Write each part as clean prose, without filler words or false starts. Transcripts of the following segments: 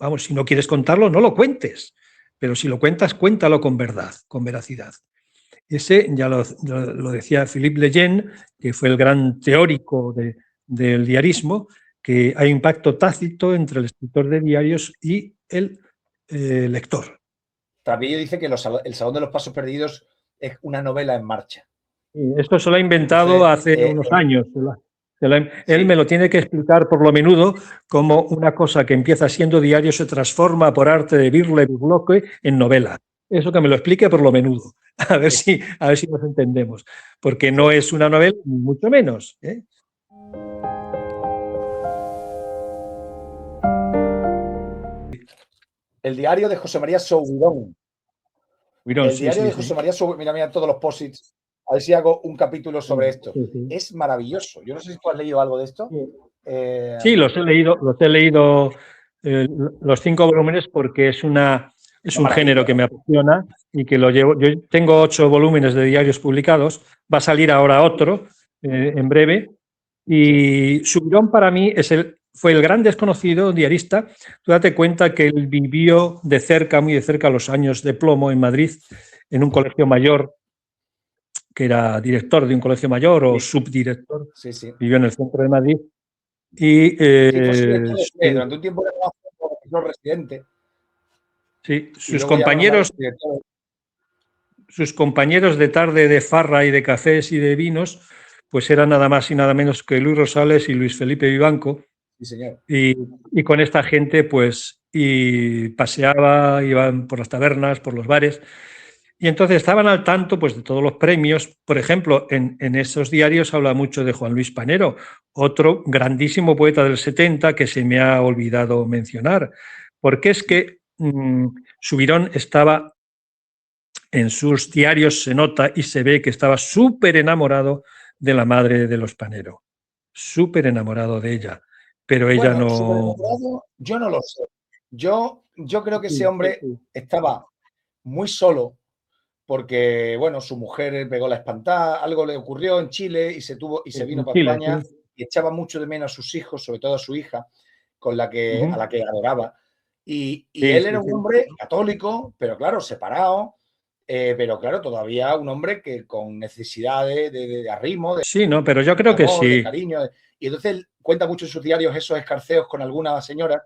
vamos, si no quieres contarlo, no lo cuentes, pero si lo cuentas, cuéntalo con verdad, con veracidad. Ese ya lo decía Philippe Lejeune, que fue el gran teórico del diarismo, que hay un pacto tácito entre el escritor de diarios y el lector. Travillo dice que El Salón de los Pasos Perdidos es una novela en marcha. Esto se lo ha inventado hace unos años. Él me lo tiene que explicar por lo menudo como una cosa que empieza siendo diario se transforma por arte de Birle-Burloque en novela. Eso que me lo explique por lo menudo. A ver si nos entendemos. Porque no es una novela, ni mucho menos, ¿eh? El diario de José María Soubirón. El diario de José María Soubirón. Mira todos los posits. A ver si hago un capítulo sobre esto. Sí. Es maravilloso. Yo no sé si tú has leído algo de esto. Sí, los he leído los 5 volúmenes porque es un género que me apasiona y que lo llevo. Yo tengo 8 volúmenes de diarios publicados. Va a salir ahora otro en breve. Y Soubirón para mí fue el gran desconocido diarista. Tú date cuenta que él vivió de cerca, muy de cerca, los años de plomo en Madrid, en un colegio mayor, que era director de un colegio mayor o subdirector. Vivió en el centro de Madrid. Y durante un tiempo era residente. Sí, sus compañeros de tarde de farra y de cafés y de vinos, pues eran nada más y nada menos que Luis Rosales y Luis Felipe Vivanco. Sí, señor. Y con esta gente, pues, y paseaba, iban por las tabernas, por los bares. Y entonces estaban al tanto, pues, de todos los premios. Por ejemplo, en esos diarios habla mucho de Juan Luis Panero, otro grandísimo poeta del 70 que se me ha olvidado mencionar. Porque es que Soubirón estaba, en sus diarios se nota y se ve que estaba súper enamorado de la madre de los Panero. Súper enamorado de ella. Pero ella no... Yo no lo sé. Yo creo que ese hombre estaba muy solo porque, bueno, su mujer pegó la espantada, algo le ocurrió en Chile y se vino para España y echaba mucho de menos a sus hijos, sobre todo a su hija, a la que adoraba. Y él era un hombre católico, pero claro, separado, pero claro, todavía un hombre que con necesidad de arrimo, sí, no, pero yo creo que sí. De cariño. Y entonces él cuenta mucho en sus diarios esos escarceos con alguna señora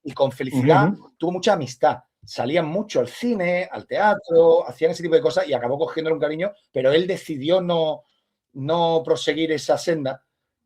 y con felicidad tuvo mucha amistad. Salían mucho al cine, al teatro, hacían ese tipo de cosas y acabó cogiéndole un cariño, pero él decidió no proseguir esa senda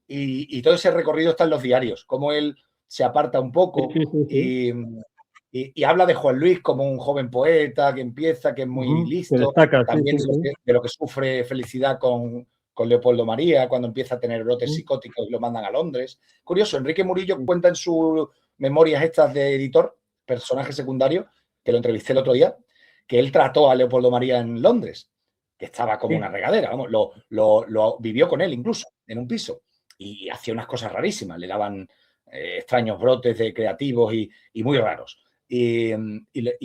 y todo ese recorrido está en los diarios, como él se aparta un poco y habla de Juan Luis como un joven poeta que empieza, que es muy listo, también de lo que sufre Felicidad con Leopoldo María cuando empieza a tener brotes psicóticos y lo mandan a Londres. Curioso, Enrique Murillo cuenta en sus memorias estas de editor, personaje secundario, que lo entrevisté el otro día, que él trató a Leopoldo María en Londres, que estaba como una regadera, vamos, lo vivió con él incluso, en un piso, y hacía unas cosas rarísimas, le daban extraños brotes de creativos y muy raros. Y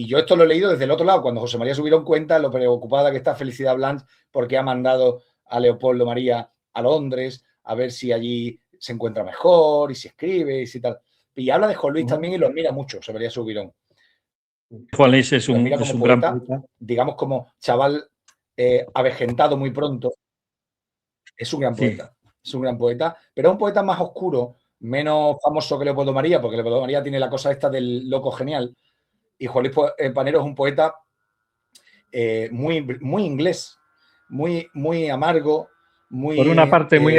yo esto lo he leído desde el otro lado, cuando José María Soubirón cuenta lo preocupada que está Felicidad Blanch porque ha mandado a Leopoldo María a Londres a ver si allí se encuentra mejor y si escribe y si tal. Y habla de Juan Luis también y lo admira mucho, José María Soubirón. Juan Luis es un gran poeta. Digamos como chaval avejentado muy pronto. Es un gran poeta. Es un gran poeta, pero es un poeta más oscuro, menos famoso que Leopoldo María, porque Leopoldo María tiene la cosa esta del loco genial. Y Juan Luis Panero es un poeta muy inglés, muy amargo, muy... Por una parte muy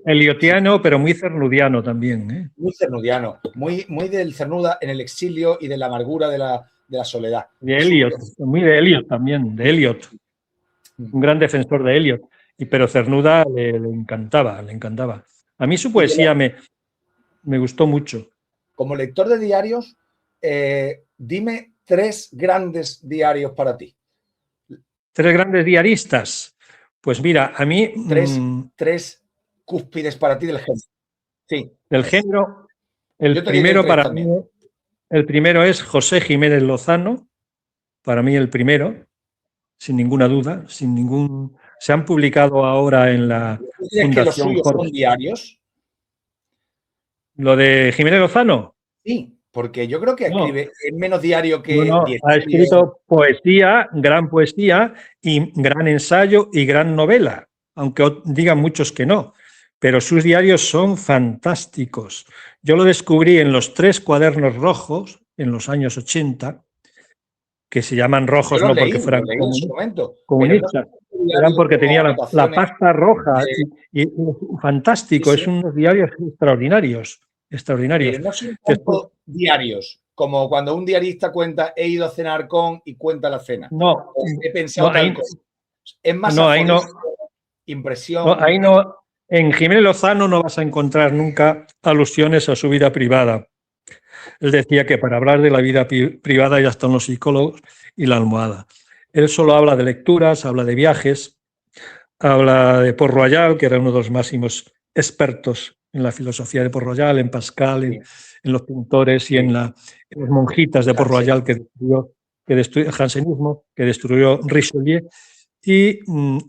eliotiano, pero muy cernudiano también. Muy cernudiano, muy del cernuda en el exilio y de la amargura de la soledad. De Eliot, muy de Eliot también, de Eliot. Un gran defensor de Eliot. Pero Cernuda le encantaba, le encantaba. A mí su poesía me gustó mucho. Como lector de diarios, dime 3 grandes diarios para ti. 3 grandes diaristas. Pues mira, a mí... 3 cúspides para ti del género. Sí. Del género, el primero para mí, el primero es José Jiménez Lozano, para mí el primero, sin ninguna duda, se han publicado ahora en la Fundación que los suyos son diarios? ¿Lo de Jiménez Lozano? Sí. Porque yo creo que No, escribe es menos diario que no, ha escrito poesía y gran ensayo y gran novela, aunque digan muchos que no. Pero sus diarios son fantásticos. Yo lo descubrí en los 3 cuadernos rojos en los años 80, que se llaman Yo rojos los no porque leí, fueran los leí en su momento, pero no comunistas, son un eran diario porque como tenía la anotaciones pasta roja de... y Sí, fantástico, es sí, unos diarios extraordinarios, pero extraordinarios. no son Después, tanto diarios como cuando un diarista cuenta he ido a cenar con y cuenta la cena. no, O he pensado no, tal cosa. Es más no, ahí no, aforismo, no, impresión. ahí no, en Jiménez Lozano no vas a encontrar nunca alusiones a su vida privada. Él decía que para hablar de la vida privada ya están los psicólogos y la almohada. Él solo habla de lecturas, habla de viajes, habla de Port Royal, que era uno de los máximos expertos en la filosofía de Port Royal, en Pascal, Sí, en los pintores y sí, en las monjitas de Port Royal que destruyó el jansenismo, que destruyó Richelieu, y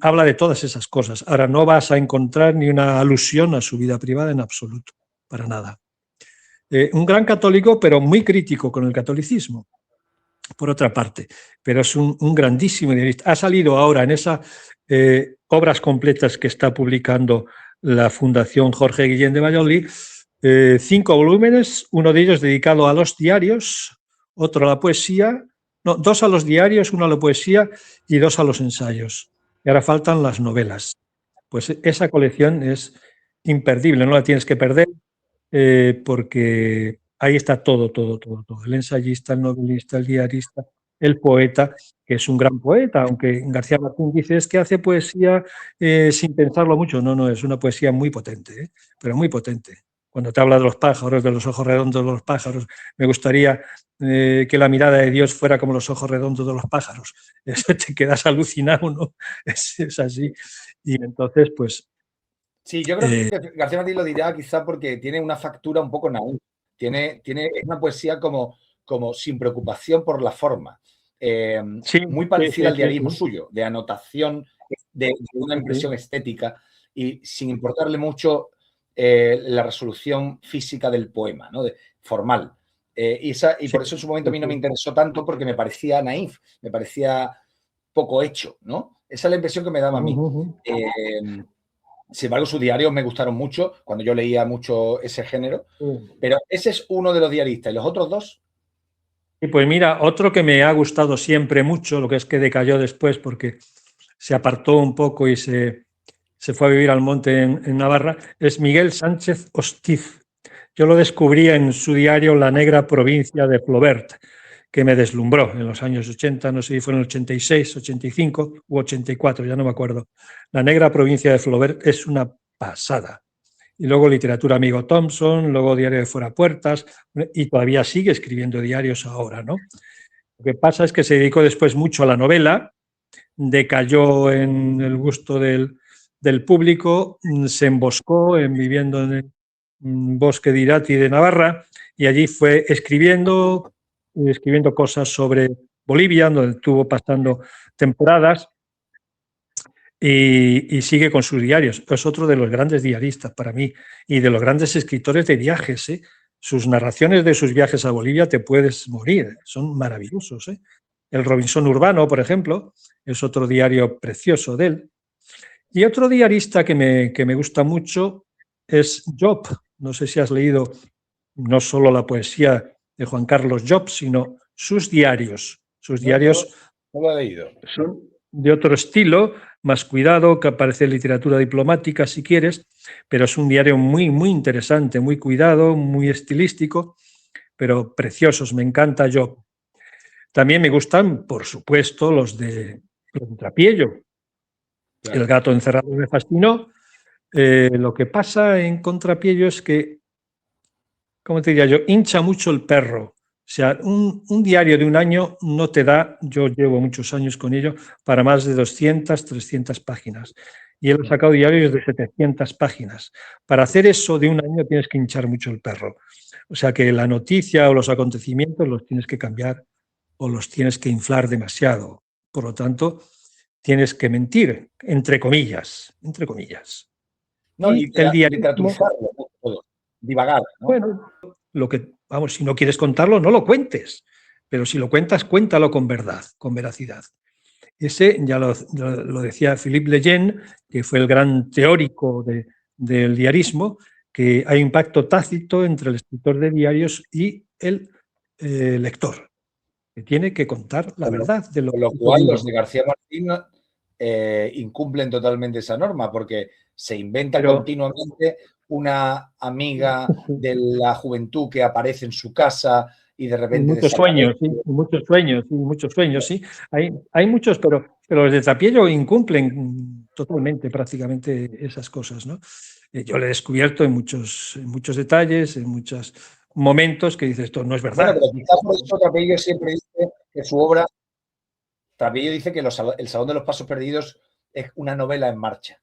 habla de todas esas cosas. Ahora, no vas a encontrar ni una alusión a su vida privada en absoluto, para nada. Un gran católico, pero muy crítico con el catolicismo, por otra parte, pero es un grandísimo diarista. Ha salido ahora en esas obras completas que está publicando la Fundación Jorge Guillén de Valladolid, 5 volúmenes, uno de ellos dedicado a los diarios, otro a la poesía, no, 2 a los diarios, 1 a la poesía y 2 a los ensayos. Y ahora faltan las novelas. Pues esa colección es imperdible, no la tienes que perder, porque ahí está todo, todo, todo, todo. El ensayista, el novelista, el diarista, el poeta, que es un gran poeta, aunque García Martín dice es que hace poesía sin pensarlo mucho. No, no, es una poesía muy potente, pero muy potente. Cuando te habla de los pájaros, de los ojos redondos de los pájaros, me gustaría que la mirada de Dios fuera como los ojos redondos de los pájaros. Eso te quedas alucinado, ¿no? Es así. Y entonces, pues, sí, yo creo que García Martín lo dirá quizá porque tiene una factura un poco naif. Es una poesía como sin preocupación por la forma. sí, Muy sí, parecida sí, al sí, diarismo sí, suyo, de anotación, de una impresión sí. estética y sin importarle mucho la resolución física del poema, ¿no? Formal. Y Sí, por eso en su momento a sí, mí no me sí. interesó tanto porque me parecía naif, me parecía poco hecho, ¿no? Esa es la impresión que me daba a mí. Ujú. Sin embargo, sus diarios me gustaron mucho cuando yo leía mucho ese género, Sí. pero ese es uno de los diaristas. ¿Y los otros dos? Y pues mira, otro que me ha gustado siempre mucho, lo que es que decayó después porque se apartó un poco y se fue a vivir al monte en Navarra, es Miguel Sánchez Hostiz. Yo lo descubrí en su diario La Negra Provincia de Flaubert, que me deslumbró en los años 80, no sé si fue en el 86, 85 u 84, ya no me acuerdo. La Negra Provincia de Flaubert es una pasada. Y luego literatura Amigo Thompson, luego Diario de Fuera Puertas, y todavía sigue escribiendo diarios ahora, ¿no? Lo que pasa es que se dedicó después mucho a la novela, decayó en el gusto del público, se emboscó viviendo en el bosque de Irati de Navarra y allí fue escribiendo cosas sobre Bolivia, donde estuvo pasando temporadas y sigue con sus diarios. Es otro de los grandes diaristas para mí y de los grandes escritores de viajes. Sus narraciones de sus viajes a Bolivia te puedes morir, son maravillosos. El Robinson Urbano, por ejemplo, es otro diario precioso de él. Y otro diarista que me gusta mucho es Job. No sé si has leído no solo la poesía de Juan Carlos Job, sino sus diarios. Sus No, no, diarios no lo he leído. son de otro estilo, más cuidado, que aparece en literatura diplomática si quieres, pero es un diario muy, muy interesante, muy cuidado, muy estilístico, pero preciosos. Me encanta yo. También me gustan, por supuesto, los de Trapiello. El Claro. gato encerrado me fascinó. Lo que pasa en Contrapiello es que, ¿cómo te diría yo? Hincha mucho el perro. O sea, un diario de un año no te da, yo llevo muchos años con ello, para más de 200, 300 páginas. Y él ha sacado diarios de 700 páginas. Para hacer eso de un año tienes que hinchar mucho el perro. O sea que la noticia o los acontecimientos los tienes que cambiar o los tienes que inflar demasiado. Por lo tanto, tienes que mentir, entre comillas, entre comillas. No, Y el diarismo, literaturizarlo, ¿no? Todo. Divagar, ¿no? bueno, lo que vamos, si no quieres contarlo, no lo cuentes, pero si lo cuentas, cuéntalo con verdad, con veracidad. Ese ya lo decía Philippe Lejeune, que fue el gran teórico del diarismo, que hay un pacto tácito entre el escritor de diarios y el lector, que tiene que contar la verdad de lo Con lo que cual, ocurrido. los de García Martín incumplen totalmente esa norma, porque se inventa continuamente una amiga de la juventud que aparece en su casa y de repente Muchos sueños, sí, muchos sueños, sí. Hay muchos, pero los de Trapiello incumplen totalmente, prácticamente esas cosas, ¿no? Yo lo he descubierto en muchos detalles, en muchos momentos que dices, esto no es verdad. Bueno, pero quizás por eso Trapiello siempre dice que su obra, Trapiello dice que El Salón de los Pasos Perdidos es una novela en marcha.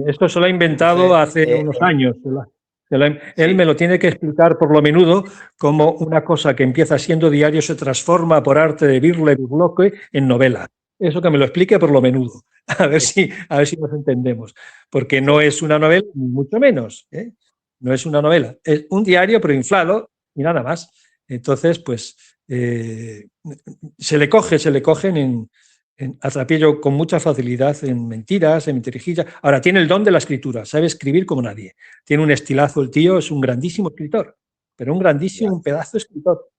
Esto se lo ha inventado hace unos años. Él me lo tiene que explicar por lo menudo como una cosa que empieza siendo diario se transforma por arte de Birle Burloque en novela. Eso que me lo explique por lo menudo. A ver si nos entendemos. Porque no es una novela, ni mucho menos. No es una novela. Es un diario, pero inflado y nada más. Entonces, pues, se le cogen a Trapiello con mucha facilidad en mentiras, en mentirijillas. Ahora, tiene el don de la escritura, sabe escribir como nadie. Tiene un estilazo el tío, es un grandísimo escritor, pero un grandísimo, un pedazo de escritor,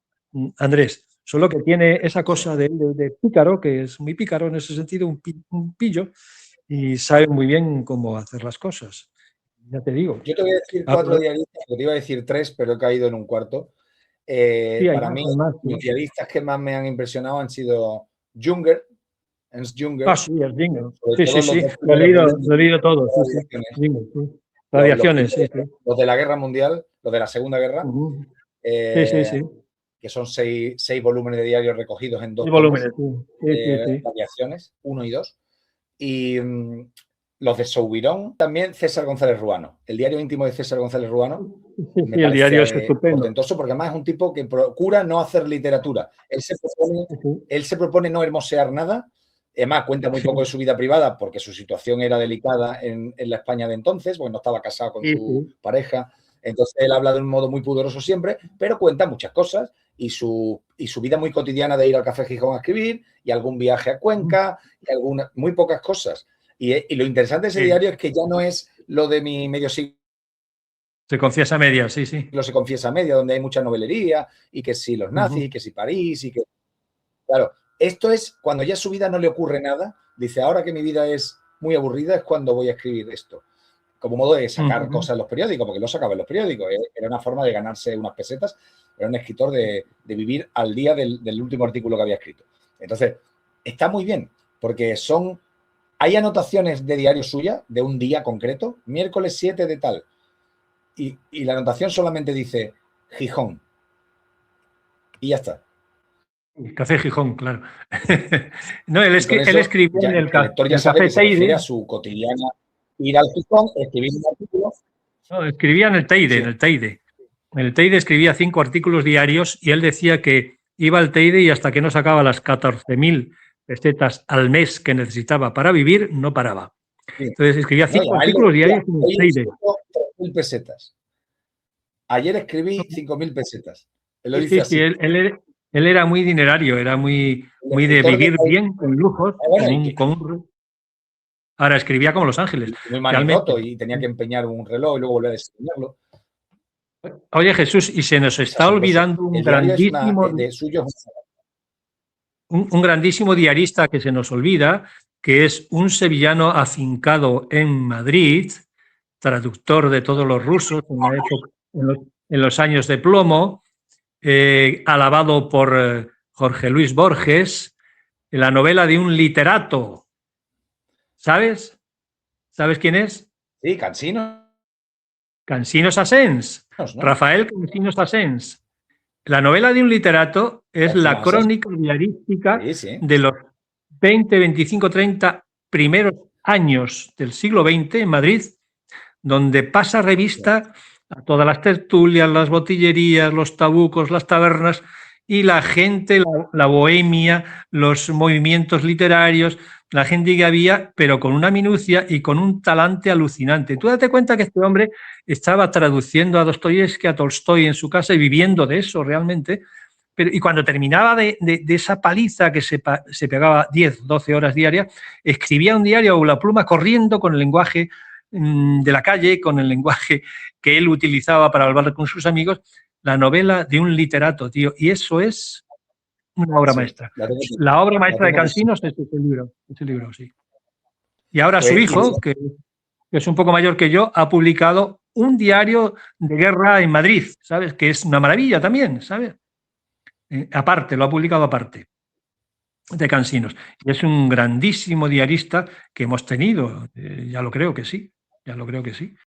Andrés. Solo que tiene esa cosa de pícaro, que es muy pícaro en ese sentido, un pillo, y sabe muy bien cómo hacer las cosas. Ya te digo. Yo te voy a decir 4 diaristas, te iba a decir 3, pero he caído en un cuarto. Para mí, los diaristas que más me han impresionado han sido Ernst Junger. Sí, Ernst Junger. Sí. Lo he leído todo. Radiaciones, sí. Los de la Guerra Mundial, los de la Segunda Guerra. Sí. Que son 6 volúmenes de diarios recogidos en 2 volúmenes. Radiaciones, 1 y 2. Y los de Soubirón, también César González Ruano. El diario íntimo de César González Ruano. Sí, el diario es estupendo. Portentoso, porque además es un tipo que procura no hacer literatura. Él se propone no hermosear nada. Además, cuenta muy poco de su vida privada porque su situación era delicada en la España de entonces, porque no estaba casado con su pareja. Entonces, él habla de un modo muy pudoroso siempre, pero cuenta muchas cosas y su vida muy cotidiana de ir al Café Gijón a escribir y algún viaje a Cuenca y muy pocas cosas. Y lo interesante de ese diario es que ya no es lo de mi medio siglo. Se confiesa a medias, sí. Se confiesa a medias, donde hay mucha novelería y que si los nazis, y que si París y que... Claro, esto es cuando ya a su vida no le ocurre nada. Dice, ahora que mi vida es muy aburrida es cuando voy a escribir esto. Como modo de sacar cosas en los periódicos, porque lo sacaba en los periódicos. Era una forma de ganarse unas pesetas. Era un escritor de vivir al día del último artículo que había escrito. Entonces, está muy bien, porque hay anotaciones de diario suya, de un día concreto, miércoles 7 de tal. Y la anotación solamente dice Gijón. Y ya está. Café Gijón, claro. No, él escribía en el lector ya sabe que se refiere a su cotidiana ir al Gijón, escribir un artículo. No, escribía en el Teide, En el Teide escribía 5 artículos diarios y él decía que iba al Teide y hasta que no sacaba las 14.000 pesetas al mes que necesitaba para vivir, no paraba. Entonces escribía 5 artículos diarios en el Teide. 3.000 pesetas. Ayer escribí 5.000 pesetas. Él lo dice sí, así. Él era muy dinerario, era muy de vivir bien, con lujos, Ahora escribía como Los Ángeles. Muy manicoto y tenía que empeñar un reloj y luego volver a desempeñarlo. Oye, Jesús, y se nos está olvidando un grandísimo diarista que se nos olvida, que es un sevillano afincado en Madrid, traductor de todos los rusos en los años de plomo, alabado por Jorge Luis Borges, en la novela de un literato. ¿Sabes? ¿Sabes quién es? Sí, Cansino. Cansino Sassens. ¿No? Rafael Cansino Sassens. La novela de un literato es la crónica diarística de los 20, 25, 30 primeros años del siglo XX en Madrid, donde pasa revista a todas las tertulias, las botillerías, los tabucos, las tabernas, y la gente, la bohemia, los movimientos literarios, la gente que había, pero con una minucia y con un talante alucinante. Tú date cuenta que este hombre estaba traduciendo a Dostoyevsky, a Tolstoy en su casa y viviendo de eso realmente. Pero, y cuando terminaba de esa paliza que se pegaba 10, 12 horas diarias, escribía un diario o la pluma corriendo con el lenguaje de la calle, con el lenguaje que él utilizaba para hablar con sus amigos, la novela de un literato, tío. Y eso es una obra maestra. La obra maestra de Cansinos es ese libro, sí. Y ahora su hijo, que es un poco mayor que yo, ha publicado un diario de guerra en Madrid, ¿sabes? Que es una maravilla también, ¿sabes? Aparte, lo ha publicado aparte de Cansinos. Y es un grandísimo diarista que hemos tenido, ya lo creo que sí, ya lo creo que sí.